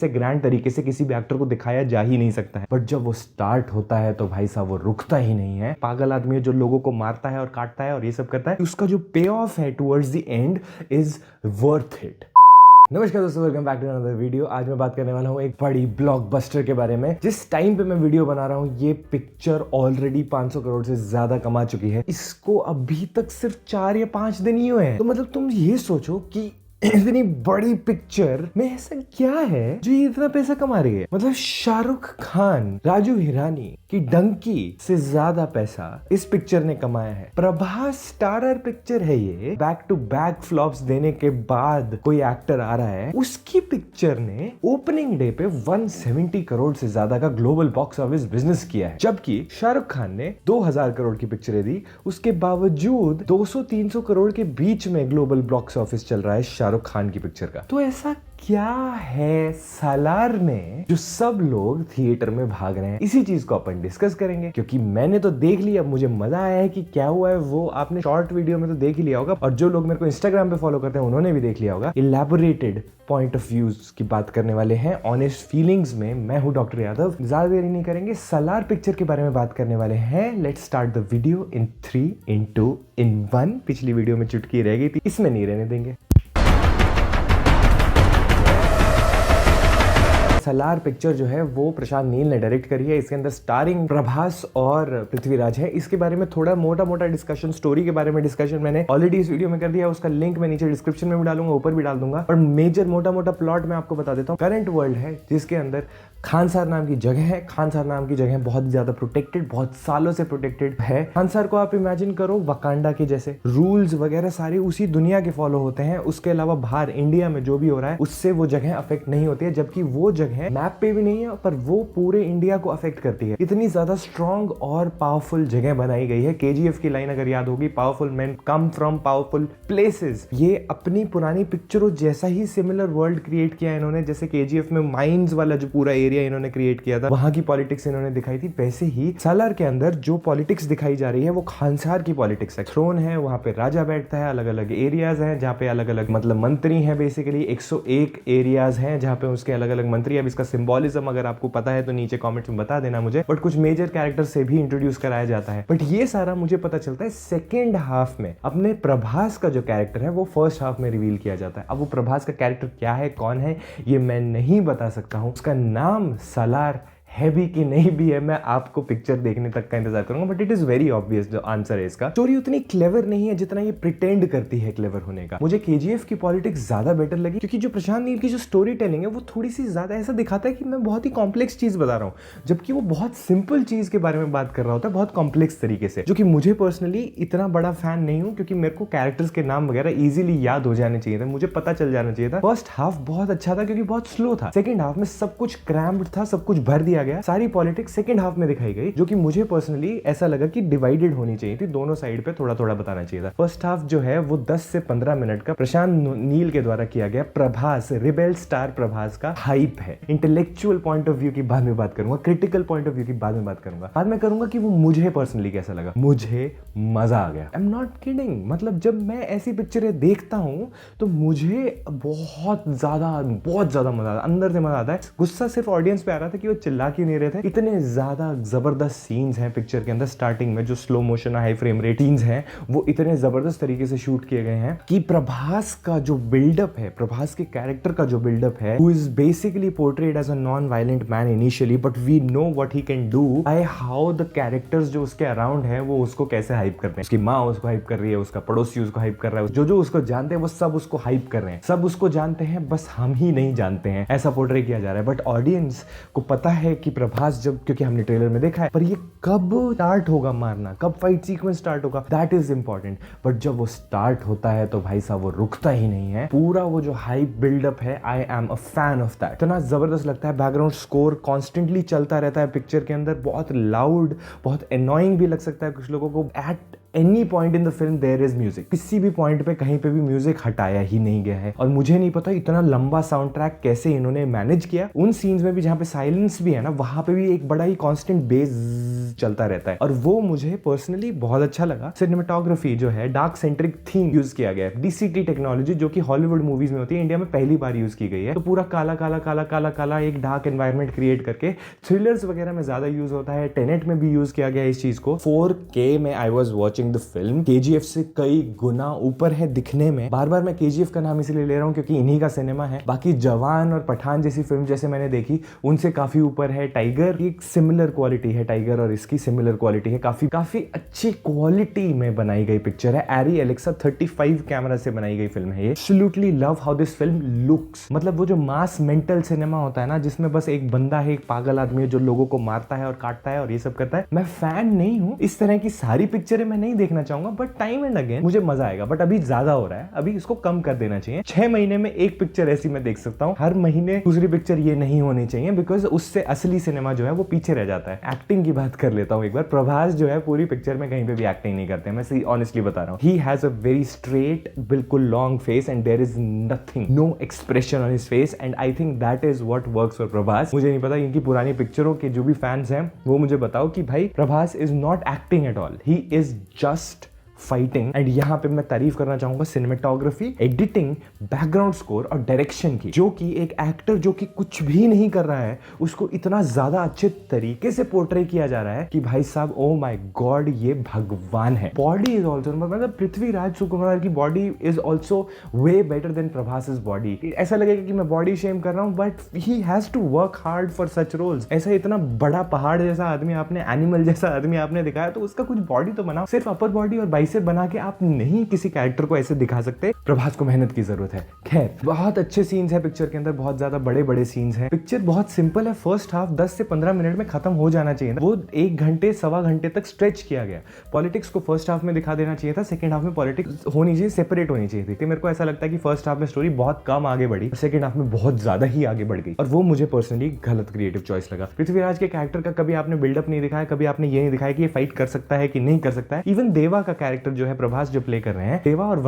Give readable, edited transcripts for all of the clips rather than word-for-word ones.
से ग्रैंड तरीके से किसी भी एक्टर को दिखाया जा ही नहीं सकता है। बट जब वो स्टार्ट होता है तो भाई साहब वो रुकता ही नहीं है। पागल आदमी है जो लोगों को मारता है और काटता है और ये सब करता है, उसका जो पे ऑफ है towards the end is worth it. नमस्कार दोस्तों, welcome back to another video. आज मैं बात करने वाला हूँ एक बड़ी ब्लॉकबस्टर के बारे में। जिस टाइम पे मैं वीडियो बना रहा हूँ ये पिक्चर ऑलरेडी 500 करोड़ से ज्यादा कमा चुकी है। इसको अभी तक सिर्फ 4 या 5 दिन ही हुए हैं। तो मतलब तुम ये सोचो कि इतनी बड़ी पिक्चर में ऐसा क्या है जो ये इतना पैसा कमा रही है। मतलब शाहरुख खान, राजू हिरानी की डंकी से ज्यादा पैसा इस पिक्चर ने कमाया है। प्रभास स्टारर पिक्चर है ये। बैक टू बैक फ्लॉप्स देने के बाद कोई एक्टर आ रहा है, उसकी पिक्चर ने ओपनिंग डे पे 170 करोड़ से ज्यादा का ग्लोबल बॉक्स ऑफिस बिजनेस किया है। जबकि शाहरुख खान ने 2000 करोड़ की पिक्चरें दी, उसके बावजूद 200-300 करोड़ के बीच में ग्लोबल बॉक्स ऑफिस चल रहा है शाहरुख खान की पिक्चर का। तो ऐसा क्या है सालार में जो सब लोग थिएटर में भाग रहे हैं? इसी चीज को अपन डिस्कस करेंगे, क्योंकि मैंने तो देख लिया, मुझे मजा आया है कि क्या हुआ है वो आपने शॉर्ट वीडियो में तो देख ही लिया होगा, और जो लोग मेरे को इंस्टाग्राम पे फॉलो करते हैं उन्होंने भी देख लिया होगा। इलैबोरेटेड पॉइंट ऑफ व्यूज की बात करने वाले हैं, ऑनेस्ट फीलिंग्स में। मैं हूं डॉक्टर यादव। ज्यादा देरी नहीं करेंगे, सालार पिक्चर के बारे में बात करने वाले हैं। लेट्स स्टार्ट द वीडियो इन 3, इन 2, इन 1। पिछली वीडियो में चुटकी रह गई थी, इसमें नहीं रहने देंगे। सालार पिक्चर जो है वो प्रशांत नील ने डायरेक्ट करी है। इसके अंदर स्टारिंग प्रभास और पृथ्वीराज है। इसके बारे में थोड़ा मोटा डिस्कशन, स्टोरी के बारे में डिस्कशन मैंने ऑलरेडी इस वीडियो में कर दिया। उसका लिंक मैं नीचे डिस्क्रिप्शन में भी डालूंगा, ऊपर भी डाल दूंगा। और मेजर मोटा प्लॉट मैं आपको बता देता हूँ। करंट वर्ल्ड है जिसके अंदर खानसार नाम की जगह है। खानसार नाम की जगह बहुत ज्यादा प्रोटेक्टेड, बहुत सालों से प्रोटेक्टेड है। खानसार को आप इमेजिन करो वकांडा के जैसे। रूल्स वगैरह सारे उसी दुनिया के फॉलो होते हैं। उसके अलावा बाहर इंडिया में जो भी हो रहा है उससे वो जगह अफेक्ट नहीं होती है, जबकि वो जगह मैप पे भी नहीं है, पर वो पूरे इंडिया को अफेक्ट करती है। इतनी ज्यादा स्ट्रॉन्ग और पावरफुल जगह बनाई गई है। केजीएफ की लाइन अगर याद होगी, powerful man come from powerful places. ये अपनी पुरानी पिक्चरों जैसा ही सिमिलर वर्ल्ड क्रिएट किया इन्होंने। जैसे केजीएफ में माइंस वाला जो पूरा एरिया इन्होंने क्रिएट किया था, वहां की पॉलिटिक्स इन्होंने दिखाई थी, वैसे ही सालार के अंदर जो पॉलिटिक्स दिखाई जा रही है वो खानसार की पॉलिटिक्स है। थ्रोन है, वहां पे राजा बैठता है, अलग अलग एरियाज हैं जहाँ पे अलग अलग मतलब मंत्री हैं। बेसिकली 101 एरियाज हैं जहाँ पे उसके अलग अलग मंत्री। अब इसका सिंबॉलिज्म अगर आपको पता है तो नीचे कमेंट्स में बता देना मुझे। बट कुछ मेजर कैरेक्टर से भी इंट्रोड्यूस कराया जाता है। बट ये सारा मुझे पता चलता है सेकेंड हाफ में। अपने प्रभास का जो कैरेक्टर है वो फर्स्ट हाफ में रिवील किया जाता है। अब वो प्रभास का कैरेक्टर क्या है, कौन है, ये मैं नहीं बता सकता हूं। उसका नाम सालार है भी कि नहीं भी है, मैं आपको पिक्चर देखने तक का इंतजार करूंगा। But it is very obvious जो आंसर है इसका। स्टोरी उतनी क्लेवर नहीं है जितना ये प्रिटेंड करती है क्लेवर होने का। मुझे केजीएफ की पॉलिटिक्स ज्यादा बेटर लगी, क्योंकि जो प्रशांत नील की जो स्टोरी टेलिंग है वो थोड़ी सी ज्यादा ऐसा दिखाता है कि मैं बहुत ही कॉम्प्लेक्स चीज बता रहा हूँ, जबकि वो बहुत सिंपल चीज के बारे में बात कर रहा होता है, बहुत कॉम्प्लेक्स तरीके से। जो कि मुझे पर्सनली इतना बड़ा फैन नहीं हूँ, क्योंकि मेरे को कैरेक्टर्स के नाम वगैरह इजिली याद हो जाने चाहिए थे, मुझे पता चल जाना चाहिए था। फर्स्ट हाफ बहुत अच्छा था क्योंकि बहुत स्लो था। सेकेंड हाफ में सब कुछ क्रैम्प्ड था, सब कुछ भर दिया गया। सारी पॉलिटिक्स सेकंड हाफ में दिखाई गई, जो कि मुझे पर्सनली ऐसा लगा कि डिवाइडेड होनी चाहिए थी, दोनों साइड पे थोड़ा थोड़ा बताना चाहिए था। फर्स्ट हाफ जो है वो 10 से 15 मिनट का प्रशांत नील के द्वारा किया गया प्रभास, रिबेल स्टार प्रभास का हाइप है। इंटेलेक्चुअल पॉइंट ऑफ व्यू की बाद में बात करूंगा, क्रिटिकल पॉइंट ऑफ व्यू की बाद में बात करूंगा। बाद में करूंगा कि वो मुझे पर्सनली कैसा लगा। मुझे मजा आ गया, आई एम नॉट किडिंग। मतलब जब मैं ऐसी पिक्चरें देखता हूं तो मुझे बहुत ज्यादा मजा आता है, अंदर से मजा आता है। गुस्सा सिर्फ ऑडियंस पे आ रहा था कि वो चिल्ला क्यों नहीं रहे थे। इतने ज्यादा जबरदस्त सीन्स हैं पिक्चर के अंदर। स्टार्टिंग में जो slow motion high frame rate scenes हैं वो इतने जबरदस्त तरीके से शूट किए गए हैं कि प्रभास का जो बिल्डअप है, प्रभास के कैरेक्टर का जो बिल्डअप है, who is basically portrayed as a non violent man initially, but we know what he can do by how the characters जो उसके अराउंड है वो उसको कैसे हाइप करते हैं। उसकी माँ उसको हाइप कर रही है, उसका पड़ोसी उसको हाइप कर रहा है, जो उसको जानते हैं वो सब उसको हाइप कर रहे हैं। सब उसको जानते हैं, बस हम ही नहीं जानते हैं, ऐसा पोर्ट्रे किया जा रहा है। बट ऑडियंस को पता है कि प्रभास जब, क्योंकि हमने ट्रेलर में देखा है, पर ये कब स्टार्ट होगा मारना, कब फाइट सीक्वेंस स्टार्ट होगा, दैट इज इंपॉर्टेंट। बट जब वो स्टार्ट होता है तो भाई साहब वो रुकता ही नहीं है। पूरा वो जो हाइप बिल्डअप है, I am a fan of that. इतना जबरदस्त लगता है। बैकग्राउंड स्कोर कॉन्स्टेंटली चलता रहता है पिक्चर के अंदर, बहुत लाउड, बहुत एनॉइंग भी लग सकता है कुछ लोगों को। At any point in the film there is music, किसी भी पॉइंट पे कहीं पे भी म्यूजिक हटाया ही नहीं गया है। और मुझे नहीं पता इतना लंबा साउंड ट्रैक कैसे इन्होंने मैनेज किया। उन सीन्स में भी जहां पे साइलेंस भी है ना, वहां पे भी एक बड़ा ही कांस्टेंट बेस चलता रहता है और वो मुझे पर्सनली बहुत अच्छा लगा। सिनेमेटोग्राफी जो है, डार्क सेंट्रिक थीम यूज किया गया है, डीसीटी टेक्नोलॉजी जो कि हॉलीवुड मूवीज में होती है, इंडिया में पहली बार यूज की गई है। तो पूरा काला काला काला काला काला एक डार्क एनवायरनमेंट क्रिएट करके थ्रिलर्स वगैरह में ज्यादा यूज होता है। टेनेट में भी यूज किया गया इस चीज को। 4K में I was watching the film, KGF से कई गुना ऊपर है दिखने में। बार बार मैं KGF का नाम इसलिए ले रहा हूँ क्योंकि इन्हीं का सिनेमा है। बाकी जवान और पठान जैसी फिल्म जैसे मैंने देखी उनसे काफी ऊपर है। टाइगर की सिमिलर क्वालिटी है, टाइगर और इसकी सिमिलर क्वालिटी है, काफी अच्छी क्वालिटी में बनाई गई पिक्चर है। एरी एलेक्सा 35 कैमरा से बनाई गई फिल्म है ये। Absolutely love how this film looks. मतलब वो जो मास मेंटल सिनेमा होता है ना, जिसमें बस एक बंदा है, एक पागल आदमी है जो लोगों को मारता है और काटता है और ये सब करता है, मैं फैन नहीं हूं। इस तरह की सारी पिक्चरें मैं नहीं देखना चाहूंगा, बट टाइम एंड अगेन मुझे मजा आएगा। बट अभी ज्यादा हो रहा है, अभी इसको कम कर देना चाहिए। 6 महीने में एक पिक्चर ऐसी मैं देख सकता हूँ, हर महीने दूसरी पिक्चर ये नहीं होनी चाहिए, बिकॉज उससे असली सिनेमा जो है वो पीछे रह जाता है। एक्टिंग की बात कर लेता हूँ एक बार। प्रभास जो है पूरी पिक्चर में कहीं पे भी एक्टिंग नहीं करते, मैं सही ऑनेस्टली बता रहा हूँ। He has a very straight, बिल्कुल long face and there is nothing, no expression on his face, and I think that is what works for Prabhas. मुझे नहीं पता, इनकी पुरानी पिक्चरों के जो भी फैंस हैं वो मुझे बताओ कि भाई Prabhas is not acting at all, he is just fighting. And यहाँ पे मैं तारीफ करना चाहूंगा सिनेमेटोग्राफी, एडिटिंग, बैकग्राउंड स्कोर और डायरेक्शन की, जो कि एक एक्टर जो कि कुछ भी नहीं कर रहा है उसको इतना ज्यादा अच्छे तरीके से पोर्ट्रे किया जा रहा है कि भाई साहब ओ माय गॉड, ये भगवान है। बॉडी इज ऑल्सो, मतलब पृथ्वीराज सुकुमार की body is also way better than Prabhas body. ऐसा लगेगा कि मैं बॉडी शेम कर रहा हूँ, but he has to work hard for such roles. ऐसा इतना बड़ा पहाड़ जैसा आदमी आपने, एनिमल जैसा आदमी आपने दिखाया, तो उसका कुछ बॉडी तो बनाओ। सिर्फ अपर बॉडी और बाइसेप बना के आप नहीं किसी कैरेक्टर को ऐसे दिखा सकते। प्रभास को मेहनत की जरूरत है। खैर, बहुत अच्छे सीन्स है पिक्चर के अंदर, बहुत ज्यादा बड़े बड़े सीन्स हैं। पिक्चर बहुत सिंपल है। फर्स्ट हाफ 10 से 15 मिनट में खत्म हो जाना चाहिए था, वो 1 घंटे सवा घंटे तक स्ट्रेच किया गया। पॉलिटिक्स को फर्स्ट हाफ में दिखा देना चाहिए था, सेकंड हाफ में पॉलिटिक्स होनी चाहिए, सेपरेट होनी चाहिए थी। मेरे को ऐसा लगता है कि फर्स्ट हाफ में स्टोरी बहुत कम आगे बढ़ी, सेकंड हाफ में बहुत ज्यादा ही आगे बढ़ गई, और वो मुझे पर्सनली गलत क्रिएटिव चॉइस लगा। पृथ्वीराज के कैरेक्टर का कभी आपने बिल्डअप नहीं दिखाया, कभी आपने ये नहीं दिखाया कि ये फाइट कर सकता है कि नहीं कर सकता है। इवन देवा का कैरेक्टर जो है प्रभास जो प्ले कर रहे हैं, देवा और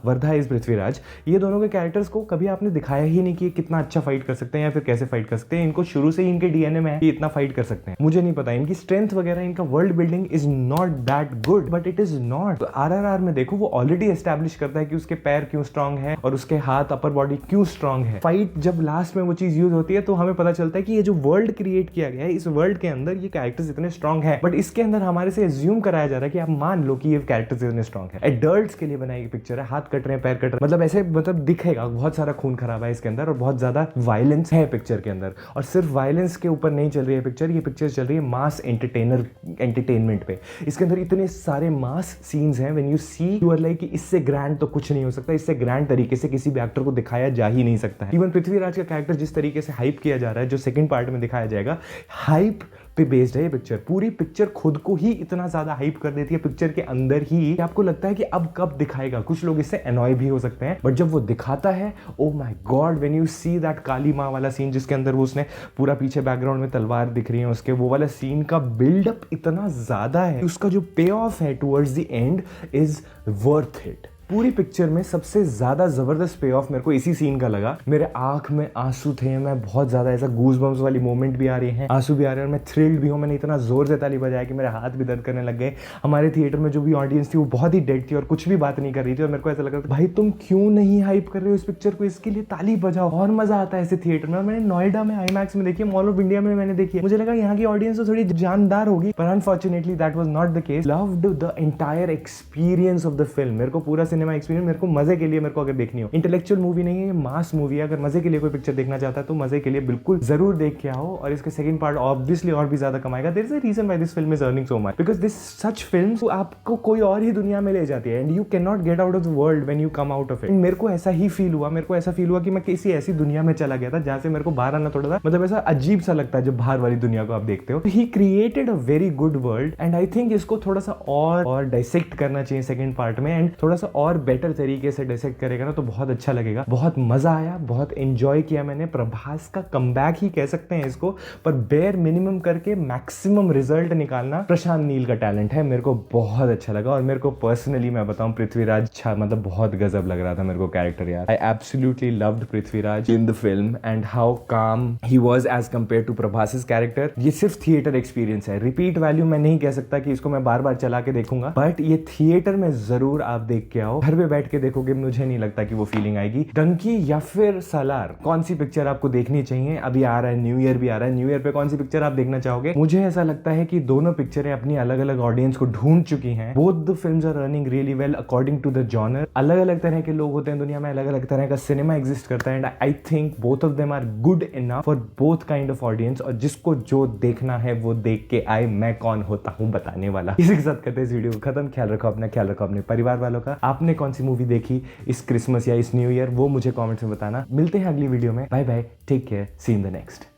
वर्धा इज पृथ्वीराज, ये दोनों के कैरेक्टर्स को कभी आपने दिखाया ही नहीं कि कितना अच्छा फाइट कर सकते हैं या फिर कैसे फाइट कर सकते हैं। इनको शुरू से ही इनके डीएनए में है कि इतना फाइट कर सकते हैं। मुझे नहीं पता इनकी स्ट्रेंथ वगैरह, इनका world building is not that good, but it is not. RRR में देखो, वो ऑलरेडी एस्टैब्लिश करता है कि उसके पैर क्यों स्ट्रांग है और उसके हाथ, अपर बॉडी क्यों स्ट्रांग है। फाइट जब लास्ट में वो चीज यूज होती है तो हमें पता चलता है कि ये जो वर्ल्ड क्रिएट किया गया है, इस वर्ल्ड के अंदर ये कैरेक्टर्स इतने स्ट्रांग है, बट इसके अंदर हमारे से एज्यूम कराया जा रहा है कि आप मान लो कि ये कैरेक्टर्स इतने स्ट्रांग है। एडल्ट्स के लिए बनाई गई पिक्चर है, हाथ कट रहे हैं, पैर कट रहे हैं, मतलब ऐसे मतलब दिखेगा बहुत सारा खून खराबा है इसके अंदर और बहुत ज्यादा वायलेंस है पिक्चर के अंदर। और सिर्फ वायलेंस के ऊपर नहीं चल रही है पिक्चर, ये पिक्चर चल रही है मास एंटरटेनमेंट पे। इसके अंदर इतने सारे मास सीन्स हैं, when you see you are like कि इससे ग्रैंड तो कुछ नहीं हो सकता, इससे ग्रैंड तरीके से किसी भी एक्टर को दिखाया जा ही नहीं सकता है। इवन पृथ्वीराज का कैरेक्टर जिस तरीके से हाइप किया जा रहा है, जो सेकंड पार्ट में दिखाया जाएगा, हाइप पे बेस्ड है ये पिक्चर। पूरी पिक्चर खुद को ही इतना ज्यादा हाइप कर देती है पिक्चर के अंदर ही कि आपको लगता है कि अब कब दिखाएगा। कुछ लोग इससे एनॉय भी हो सकते हैं, बट जब वो दिखाता है, oh my god, when you see that Kali Maa वाला सीन जिसके अंदर वो उसने पूरा पीछे बैकग्राउंड में तलवार दिख रही है उसके, वो वाला सीन का बिल्डअप इतना ज्यादा है, उसका जो पे ऑफ है towards the end is worth it. पूरी पिक्चर में सबसे ज्यादा जबरदस्त पे ऑफ मेरे को इसी सीन का लगा। मेरे आंख में आंसू थे, मैं बहुत ज्यादा ऐसा गूज बम्स वाली मोमेंट भी आ रही है, आंसू भी आ रहे हैं और मैं थ्रिल्ड भी हूँ। मैंने इतना जोर से ताली बजाया कि मेरे हाथ भी दर्द करने लग गए। हमारे थिएटर में जो भी ऑडियंस थी वो बहुत ही डेड थी और कुछ भी बात नहीं कर रही थी, और मेरे को ऐसा लग रहा था भाई तुम क्यों नहीं हाइप कर रहे हो इस पिक्चर को, इसके लिए ताली बजाओ, और मजा आता है ऐसे थिएटर में। मैंने नोएडा में IMAX में देखी, मॉल ऑफ इंडिया में मैंने देखी, मुझे लगा यहाँ की ऑडियंस तो थोड़ी जानदार होगी, पर unfortunately that was not the case. Loved the entire experience of the film. मेरे को पूरा सिनेमा एक्सपीरियंस, मेरे को मजे के लिए, मेरे को अगर देखनी हो, इंटेलेक्चुअल मूवी नहीं है, ये मास मूवी है। अगर मजे के लिए कोई पिक्चर देखना चाहता है तो मजे के लिए बिल्कुल जरूर देख के आओ, और इसके सेकंड पार्ट ऑब्वियसली और भी ज्यादा कमाएगा। There is a reason why this film is earning so much, because this such films आपको कोई और ही दुनिया में ले जाती है, and you can not get out of the world when you come out of it. मेरे को ऐसा ही फील हुआ, मेरे को ऐसा फील हुआ कि मैं किसी ऐसी दुनिया में चला गया था जहां से मेरे को बाहर आना थोड़ा सा मतलब ऐसा अजीब सा लगता है जब बाहर वाली दुनिया को आप देखते हो। He created a very good world, and I think इसको थोड़ा सा और डाइसेक्ट करना चाहिए सेकंड पार्ट में, एंड थोड़ा सा और बेटर तरीके से डिसेक्ट करेगा ना तो बहुत अच्छा लगेगा। बहुत मजा आया, बहुत एंजॉय किया मैंने। प्रभास का कमबैक ही कह सकते हैं इसको, पर बेयर मिनिमम करके मैक्सिमम रिजल्ट निकालना प्रशांत नील का टैलेंट है। मेरे को बहुत अच्छा लगा और मेरे को पर्सनली मैं बताऊं पृथ्वीराज अच्छा मतलब बहुत गजब लग रहा था मेरे को कैरेक्टर यार। I absolutely loved Prithviraj in the film and how calm he was as compare to Prabhas character. ये सिर्फ थिएटर एक्सपीरियंस है, रिपीट वैल्यू मैं नहीं कह सकता कि इसको मैं बार बार चला के देखूंगा, बट ये थिएटर में जरूर आप देख के आओ। घर पे बैठ के देखोगे मुझे नहीं लगता कि वो फीलिंग आएगी। डंकी या फिर सालार, कौन सी पिक्चर आपको देखनी चाहिए? अभी आ रहा है न्यू ईयर भी आ रहा है, न्यू ईयर पे कौन सी पिक्चर आप देखना चाहोगे? मुझे ऐसा लगता है कि दोनों पिक्चरें अपनी अलग अलग ऑडियंस को ढूंढ चुकी हैं। Both the films are running really well according to the genre. अलग अलग तरह के लोग होते हैं दुनिया में, अलग अलग तरह का सिनेमा एग्जिस्ट करता है and I think both of them are good enough for both kind of audience. और जिसको जो देखना है वो देख के आए, मैं कौन होता हूं बताने वाला। इसी के साथ करते हैं इस वीडियो को खत्म। ख्याल रखो अपना, ख्याल रखो अपने परिवार वालों का। आपने कौन सी मूवी देखी इस क्रिसमस या इस न्यू ईयर, वो मुझे कमेंट्स में बताना। मिलते हैं अगली वीडियो में। Bye bye, take care, see in the next.